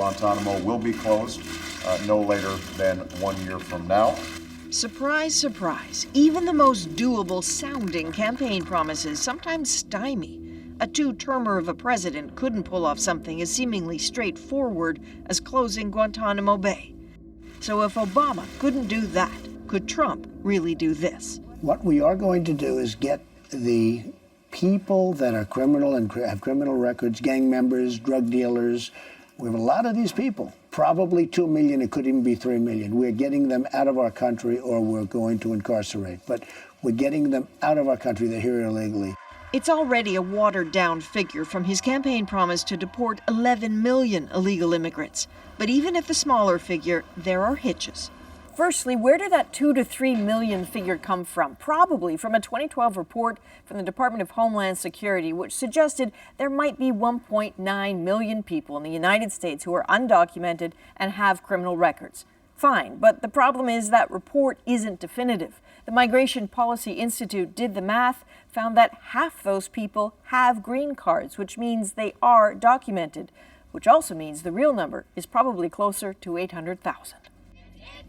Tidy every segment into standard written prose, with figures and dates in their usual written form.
Guantanamo will be closed no later than 1 year from now. Surprise, surprise. Even the most doable sounding campaign promises sometimes stymie. A two-termer of a president couldn't pull off something as seemingly straightforward as closing Guantanamo Bay. So if Obama couldn't do that, could Trump really do this? What we are going to do is get the people that are criminal and have criminal records, gang members, drug dealers. We have a lot of these people, probably 2 million, it could even be 3 million. We're getting them out of our country or we're going to incarcerate. But we're getting them out of our country. They're here illegally. It's already a watered-down figure from his campaign promise to deport 11 million illegal immigrants. But even at the smaller figure, there are hitches. Firstly, where did that 2 to 3 million figure come from? Probably from a 2012 report from the Department of Homeland Security, which suggested there might be 1.9 million people in the United States who are undocumented and have criminal records. Fine, but the problem is that report isn't definitive. The Migration Policy Institute did the math, found that half those people have green cards, which means they are documented, which also means the real number is probably closer to 800,000.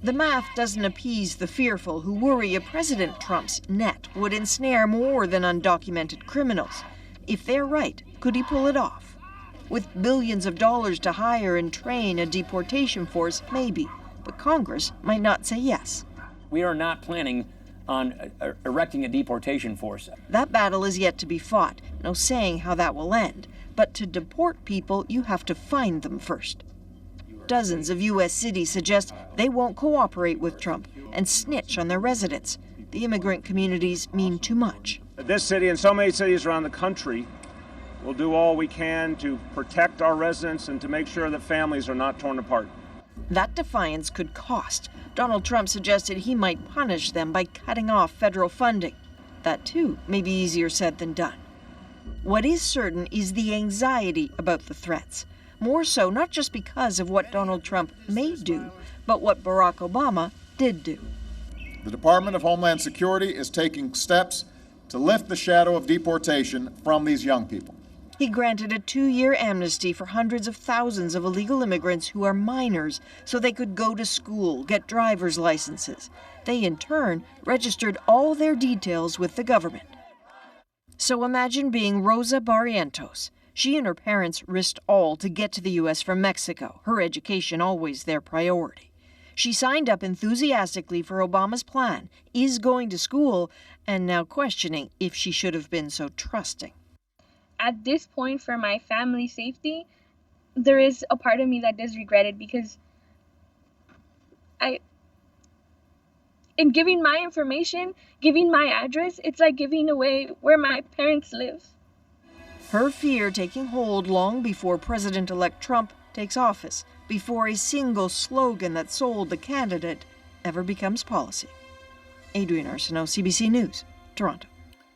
The math doesn't appease the fearful who worry a President Trump's net would ensnare more than undocumented criminals. If they're right, could he pull it off? With billions of dollars to hire and train a deportation force, maybe. But Congress might not say yes. We are not planning on erecting a deportation force. That battle is yet to be fought. No saying how that will end. But to deport people, you have to find them first. Dozens of U.S. cities suggest they won't cooperate with Trump and snitch on their residents. The immigrant communities mean too much. This city and so many cities around the country will do all we can to protect our residents and to make sure that families are not torn apart. That defiance could cost. Donald Trump suggested he might punish them by cutting off federal funding. That, too, may be easier said than done. What is certain is the anxiety about the threats. More so not just because of what Donald Trump may do, but what Barack Obama did do. The Department of Homeland Security is taking steps to lift the shadow of deportation from these young people. He granted a 2-year amnesty for hundreds of thousands of illegal immigrants who are minors so they could go to school, get driver's licenses. They, in turn, registered all their details with the government. So imagine being Rosa Barrientos. She and her parents risked all to get to the U.S. from Mexico, her education always their priority. She signed up enthusiastically for Obama's plan, is going to school, and now questioning if she should have been so trusting. At this point, for my family's safety, there is a part of me that does regret it because in giving my information, giving my address, it's like giving away where my parents live. Her fear taking hold long before President-elect Trump takes office, before a single slogan that sold the candidate ever becomes policy. Adrienne Arsenault, CBC News, Toronto.